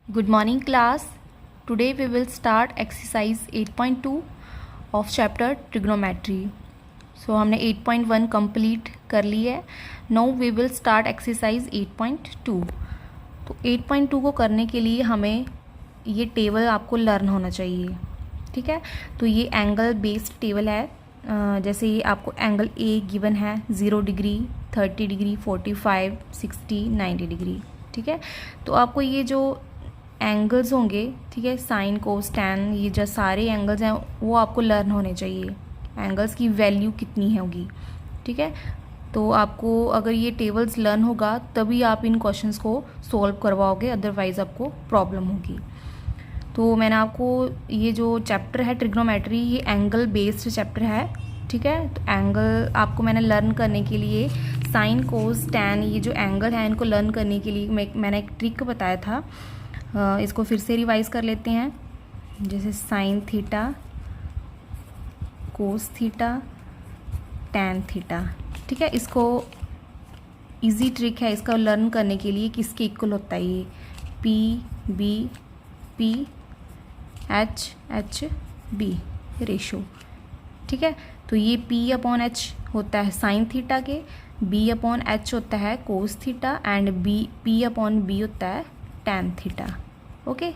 Good morning class. Today we will start exercise 8.2 of chapter trigonometry. So हमने 8.1 complete कर ली है. Now we will start exercise 8.2. तो 8.2 को करने के लिए हमें ये टेबल आपको लर्न होना चाहिए. ठीक है, तो ये एंगल बेस्ड टेबल है. जैसे ये आपको एंगल ए गिवन है 0 डिग्री, 30 डिग्री, 45, 60, 90 डिग्री. ठीक है, तो आपको ये जो एंगल्स होंगे, ठीक है, साइन कोस टैन, ये जो सारे एंगल्स हैं वो आपको लर्न होने चाहिए. एंगल्स की वैल्यू कितनी होगी. ठीक है, तो आपको अगर ये टेबल्स लर्न होगा तभी आप इन क्वेश्चंस को सॉल्व करवाओगे, अदरवाइज़ आपको प्रॉब्लम होगी. तो मैंने आपको ये जो चैप्टर है ट्रिग्नोमेट्री, ये एंगल बेस्ड चैप्टर है. ठीक है, तो एंगल आपको मैंने लर्न करने के लिए साइन कोस टैन, ये जो एंगल है इनको लर्न करने के लिए मैंने एक ट्रिक बताया था. इसको फिर से रिवाइज कर लेते हैं. जैसे sine theta, cos theta, tan theta. ठीक है, इसको इजी ट्रिक है इसका लर्न करने के लिए. किसके इक्वल होता है ये? P B P H H B ratio. ठीक है, तो ये पी अपॉन एच होता है साइन थीटा के, बी अपॉन एच होता है cos theta, and B P upon B होता है टैन थीटा. ओके,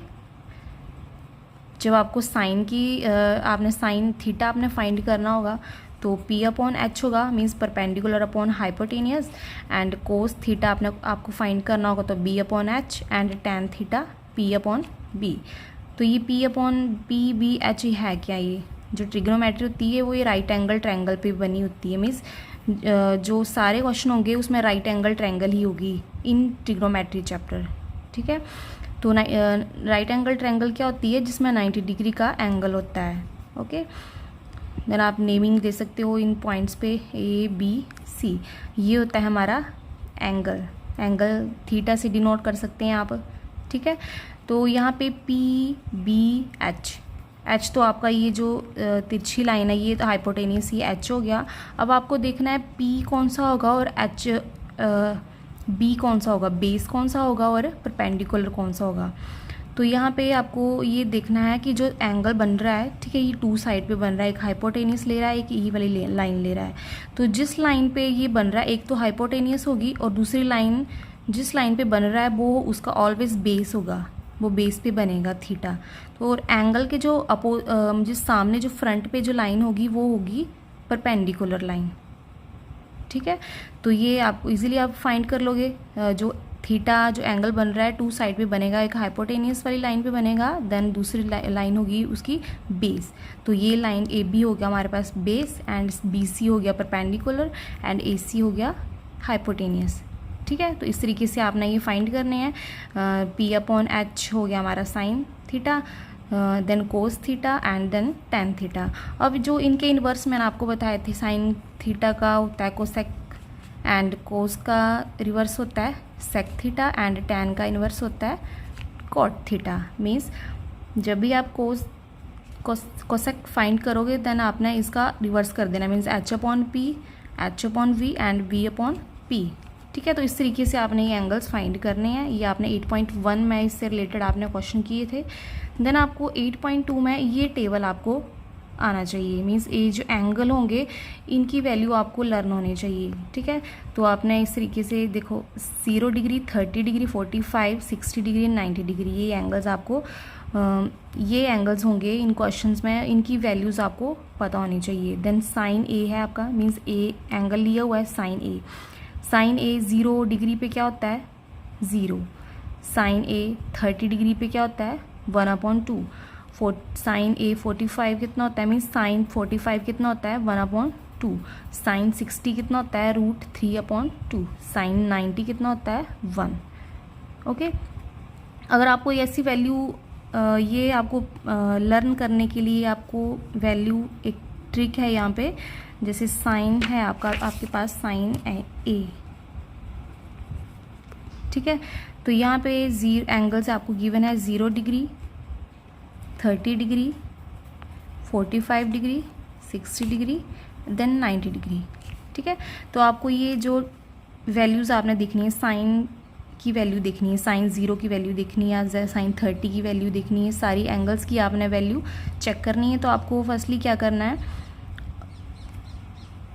जब आपको साइन की आपने साइन थीटा आपने फाइंड करना होगा तो पी अपॉन एच होगा, means perpendicular upon hypotenuse, and cos theta आपको फाइंड करना होगा तो B upon H, and tan theta P upon B. तो ये P upon P B H ही है क्या? ये जो ट्रिग्नोमेट्री होती है वो ये राइट एंगल ट्रायंगल पे बनी होती है. मीन्स जो सारे क्वेश्चन होंगे उसमें राइट एंगल ट्रायंगल ही होगी इन ट्रिग्नोमेट्री चैप्टर. ठीक है, तो राइट एंगल ट्रायंगल क्या होती है? जिसमें 90 डिग्री का एंगल होता है. ओके, देन आप नेमिंग दे सकते हो इन पॉइंट्स पे ए बी सी. ये होता है हमारा एंगल. एंगल थीटा से डिनोट कर सकते हैं आप. ठीक है, तो यहाँ पे पी बी एच. एच तो आपका ये जो तिरछी लाइन है ये तो हाइपोटेनियस, ये एच हो गया. अब आपको देखना है पी कौन सा होगा और एच बी कौन सा होगा, बेस कौन सा होगा और परपेंडिकुलर कौन सा होगा. तो यहाँ पे आपको ये देखना है कि जो एंगल बन रहा है, ठीक है, ये टू साइड पे बन रहा है. एक हाइपोटेनियस ले रहा है, एक ई वाली लाइन ले रहा है. तो जिस लाइन पे ये बन रहा है एक तो हाइपोटेनियस होगी और दूसरी लाइन जिस लाइन पे बन रहा है वो उसका ऑलवेज बेस होगा, वो बेस पे बनेगा थीटा. तो और एंगल के जो जिस सामने जो फ्रंट पे जो लाइन होगी वो होगी परपेंडिकुलर लाइन. ठीक है, तो ये आप इजीली आप फाइंड कर लोगे. जो थीटा जो एंगल बन रहा है टू साइड पे बनेगा, एक हाइपोटेनियस वाली लाइन पे बनेगा, देन दूसरी लाइन होगी उसकी बेस. तो ये लाइन ए बी हो गया हमारे पास बेस, एंड बी सी हो गया परपेंडिकुलर, एंड ए सी हो गया हाइपोटेनियस. ठीक है, तो इस तरीके से आपने ये फाइंड करने हैं. पी अपॉन एच हो गया हमारा sine theta, then cos theta, and then tan theta. अब जो इनके इन्वर्स मैंने आपको बताए थे, साइन थीटा का होता है कोसेक, एंड कोस का रिवर्स होता है सेक थीटा, एंड टैन का इन्वर्स होता है कॉट थीटा. मीन्स जब भी आप कोसेक फाइंड करोगे देन आपने इसका रिवर्स कर देना. Means H upon P, H upon V, and V upon P. ठीक है, तो इस तरीके से आपने ये एंगल्स फाइंड करने हैं. ये आपने 8.1 में इससे रिलेटेड आपने क्वेश्चन किए थे. देन आपको 8.2 में ये टेबल आपको आना चाहिए. मीन्स ये जो एंगल होंगे इनकी वैल्यू आपको लर्न होनी चाहिए. ठीक है, तो आपने इस तरीके से देखो 0 डिग्री, 30 डिग्री, 45, 60 डिग्री, 90 डिग्री, ये एंगल्स आपको ये एंगल्स होंगे इन क्वेश्चंस में, इनकी वैल्यूज़ आपको पता होनी चाहिए. देन साइन ए है आपका, मीन्स ए एंगल लिया हुआ है साइन ए. साइन ए 0 डिग्री पे क्या होता है? 0. साइन ए 30 डिग्री पे क्या होता है? 1/2. साइन ए 45 कितना होता है? मीन्स साइन 45 कितना होता है? 1/2. साइन 60 कितना होता है? √3/2. साइन 90 कितना होता है? 1. ओके, अगर आपको ऐसी वैल्यू ये आपको लर्न करने के लिए आपको वैल्यू एक ट्रिक है यहाँ पे. जैसे साइन है आपके पास साइन ए. ठीक है, तो यहाँ पे एंगल्स आपको गिवन है 0 degree, 30 degree, 45 degree, 60 degree, then 90 degree. ठीक है, तो आपको ये जो वैल्यूज़ आपने देखनी है साइन की वैल्यू देखनी है, साइन 0 की वैल्यू देखनी है, या साइन 30 की वैल्यू देखनी है, सारी एंगल्स की आपने वैल्यू चेक करनी है। तो आपको फर्स्टली क्या करना है,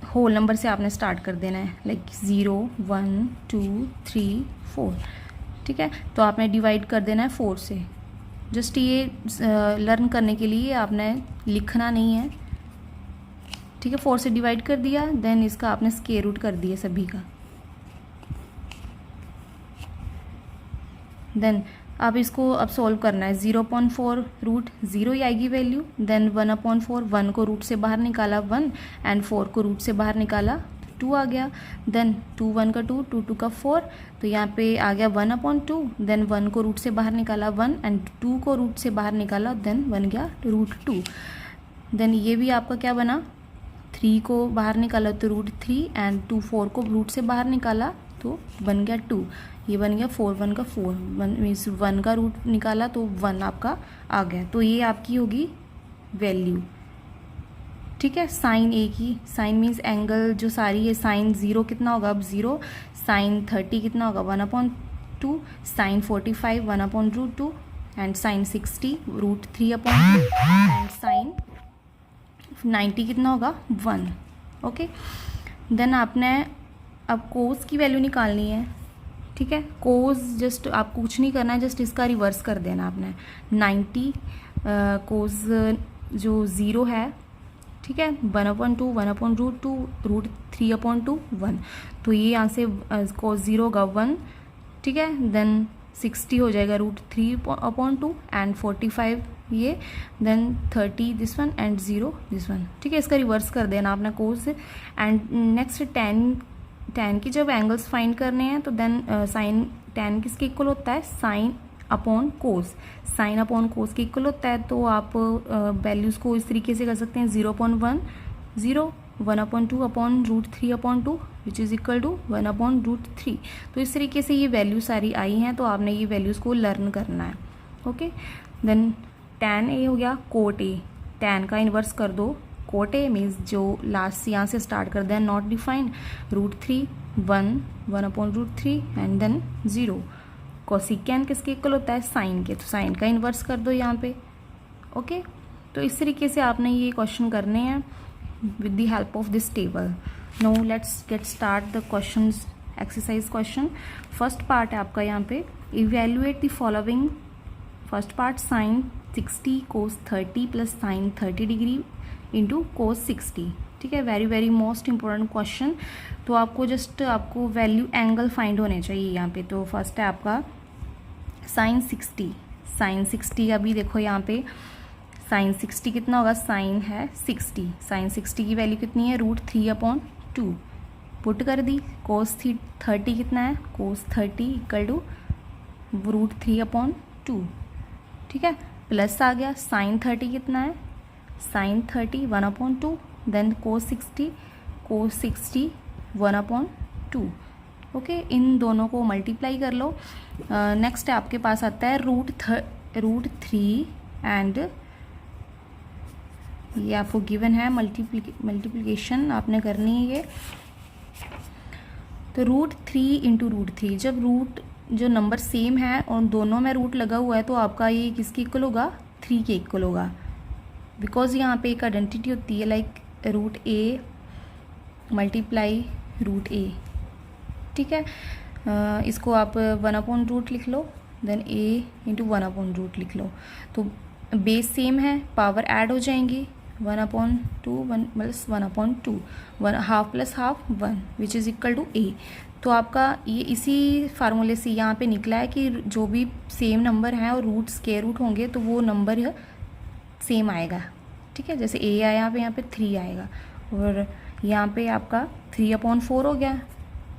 होल नंबर से आपने स्टार्ट कर देना है, लाइक 0 1 2 3 4, ठीक है। तो आपने डिवाइड कर देना है 4 से। जस्ट ये लर्न करने के लिए आपने लिखना नहीं है, ठीक है। 4 से डिवाइड कर दिया, देन इसका आपने स्क्वायर रूट कर दिया सभी का। देन अब इसको अब सॉल्व करना है। 0/4 रूट 0 ही आएगी वैल्यू, देन 1/4, 1 को रूट से बाहर निकाला 1, एंड 4 को रूट से बाहर निकाला 2 आ गया। देन 2 1 का 2, 2 2 का 4, तो यहाँ पे आ गया 1/2। देन 1 को रूट से बाहर निकाला 1, एंड 2 को रूट से बाहर निकाला, देन बन गया √2। देन ये भी आपका क्या बना, 3 को बाहर निकाला तो √3, एंड 4 को रूट से बाहर निकाला तो बन गया 2। ये बन गया 4 1 का 4, 1 का रूट निकाला तो 1 आपका आ गया। तो ये आपकी होगी वैल्यू, ठीक है। साइन ए की, साइन मीन्स एंगल जो सारी है, साइन 0 कितना होगा अब 0, साइन 30 कितना होगा 1/2, sine 45 1/√2, and sine 60 √3/2, and sine 90 कितना होगा 1, ओके। देन आपने अब कोस की वैल्यू निकालनी है, ठीक है। कोस जस्ट आपको कुछ नहीं करना है, जस्ट इसका रिवर्स कर देना आपने। 90 कोस जो 0 है, ठीक है, 1/2 1/√2 √3/2 1, तो ये यहाँ से कोस 0 होगा 1, ठीक है। देन 60 हो जाएगा √3/2, एंड 45 ये, then 30 this one, and 0 this one, ठीक है। इसका रिवर्स कर देना आपने कोस से। एंड नेक्स्ट tan की जब एंगल्स फाइंड करने हैं तो देन साइन tan किसके इक्वल होता है, साइन अपॉन कोस, साइन अपॉन कोस के इक्वल होता है। तो आप वैल्यूज़ को इस तरीके से कर सकते हैं, 0/1 0, 1/2 upon √3/2 which is equal to 1/√3। तो इस तरीके से ये वैल्यू सारी आई हैं, तो आपने ये वैल्यूज़ को लर्न करना है, ओके। देन tan A हो गया, कोट A, tan का इन्वर्स कर दो, कोट A मीन्स जो लास्ट यहाँ से स्टार्ट कर दें, नॉट डिफाइंड, √3 1 1/√3, एंड देन 0। कोसिकेन किसके इक्वल होता है, साइन के, तो साइन का इन्वर्स कर दो यहाँ पे, ओके। तो इस तरीके से आपने ये क्वेश्चन करने हैं with the help of this table. No let's get start the questions, exercise question. First part है आपका यहाँ पे, evaluate the following. First part, sine 60 cos 30 plus sine 30 degree into cos 60, ठीक है। Very very most important question. तो आपको just आपको value angle find होने चाहिए यहाँ पे। तो फर्स्ट है आपका साइन 60, साइन 60 का भी देखो यहाँ पे, साइन 60 कितना होगा, साइन है 60, साइन 60 की वैल्यू कितनी है, √3/2 पुट कर दी। कोस 30 कितना है, कोस 30 इक्वल टू √3/2, ठीक है। प्लस आ गया, साइन 30 कितना है, साइन 30 1/2, देन कोस 60 1/2, ओके। इन दोनों को मल्टीप्लाई कर लो। नेक्स्ट आपके पास आता है √3, एंड ये आपको गिवन है, मल्टीप्लिकेशन आपने करनी है ये। तो √3 इंटू √3, जब रूट जो नंबर सेम है और दोनों में रूट लगा हुआ है, तो आपका ये किसके इक्वल होगा, 3 के इक्वल होगा। बिकॉज यहाँ पे एक आइडेंटिटी होती है, लाइक √a मल्टीप्लाई √a, ठीक है। इसको आप 1/रूट लिख लो, देन a इंटू 1/रूट लिख लो। तो बेस सेम है, पावर ऐड हो जाएंगी, 1/2 1 plus 1/2, 1 half plus half 1 which is equal to a। तो आपका ये इसी फार्मूले से यहाँ पे निकला है कि जो भी सेम नंबर हैं और रूट स्क्वायर रूट होंगे तो वो नंबर सेम आएगा, ठीक है। जैसे a आया यहाँ पे 3 आएगा, और यहाँ पे आपका 3/4 हो गया,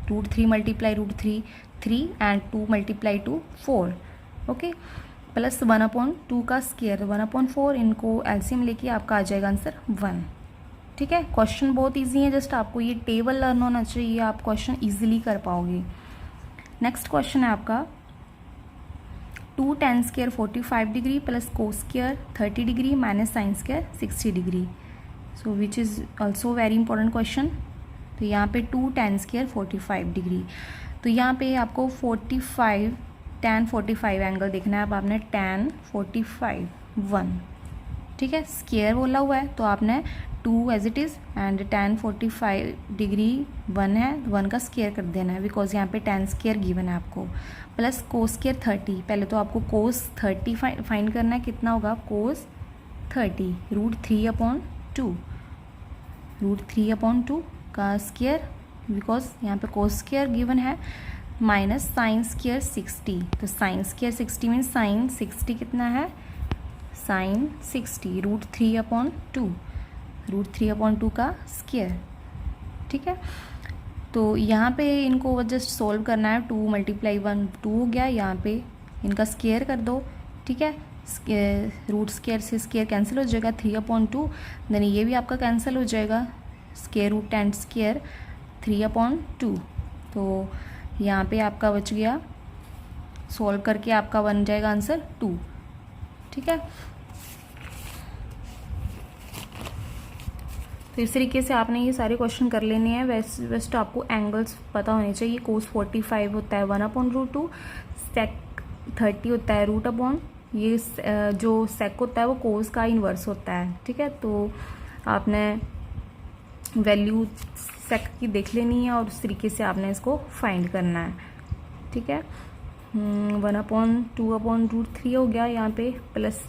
√3 multiply √3 3, and 2 multiply 2 4, okay. Plus 1/2 का स्क्वायर 1/4, इनको एलसीएम लेके आपका आ जाएगा आंसर 1, ठीक है। क्वेश्चन बहुत इजी है, जस्ट आपको ये टेबल लर्न होना चाहिए, आप क्वेश्चन इजीली कर पाओगे। नेक्स्ट क्वेश्चन है आपका 2 tan square 45 degree plus cos square 30 degree minus sine square 60 degree. So which is also very important question. तो यहाँ पे 2 tan स्क्वायर 45 डिग्री, तो यहाँ पे आपको 45 tan 45 एंगल देखना है। अब आपने tan 45 1, ठीक है, स्क्वायर बोला हुआ है तो आपने 2 as it is and tan 45 degree 1 है, 1 का स्क्वायर कर देना है बिकॉज यहाँ पे tan स्क्वायर गिवन है आपको, प्लस कोस स्क्वायर 30। पहले तो आपको कोस 30 फाइंड करना है, कितना होगा कोस 30 √3/2, √3/2 का स्क्वायर बिकॉज यहाँ पे कोस स्क्वायर गिवन है, माइनस साइन स्क्वायर 60। तो साइन स्क्वायर 60 मीन्स साइन 60 कितना है, साइन 60 √3/2, √3/2 का स्क्वायर, ठीक है। तो यहाँ पे इनको जस्ट सोल्व करना है, 2 × 1 2 हो गया, यहाँ पे इनका स्क्वायर कर दो, ठीक है, रूट स्क्वायर से स्क्वायर कैंसिल हो जाएगा, 3/2, देन ये भी आपका कैंसिल हो जाएगा, स्क्वायर रूट tan स्क्वायर 3/2। तो यहाँ पे आपका बच गया, सॉल्व करके आपका बन जाएगा आंसर 2, ठीक है। तो इस तरीके से आपने ये सारे क्वेश्चन कर लेने हैं। वैसे तो आपको एंगल्स पता होने चाहिए। कोस 45 होता है 1/√2, सेक 30 होता है √, ये जो सेक होता है वो कोस का इन्वर्स होता है, ठीक है। तो आपने वैल्यू सेक की देख लेनी है और उस तरीके से आपने इसको फाइंड करना है, ठीक है। 1/2/√3 हो गया यहाँ पे, प्लस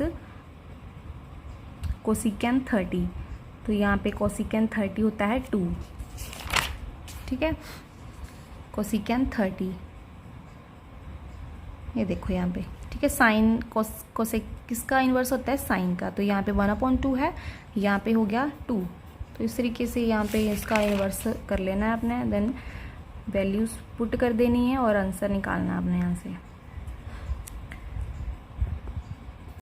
कोसिकेन 30, तो यहाँ पे कोसिकेन 30 होता है 2, ठीक है, कोसिकेन 30, ये देखो यहाँ पे, ठीक है। साइन कोसेक किसका इन्वर्स होता है, साइन का, तो यहाँ पे 1/2 है, यहाँ पे हो गया 2। तो इस तरीके से यहाँ पे इसका इन्वर्स कर लेना है आपने, देन वैल्यूज पुट कर देनी है और आंसर निकालना है आपने यहाँ से।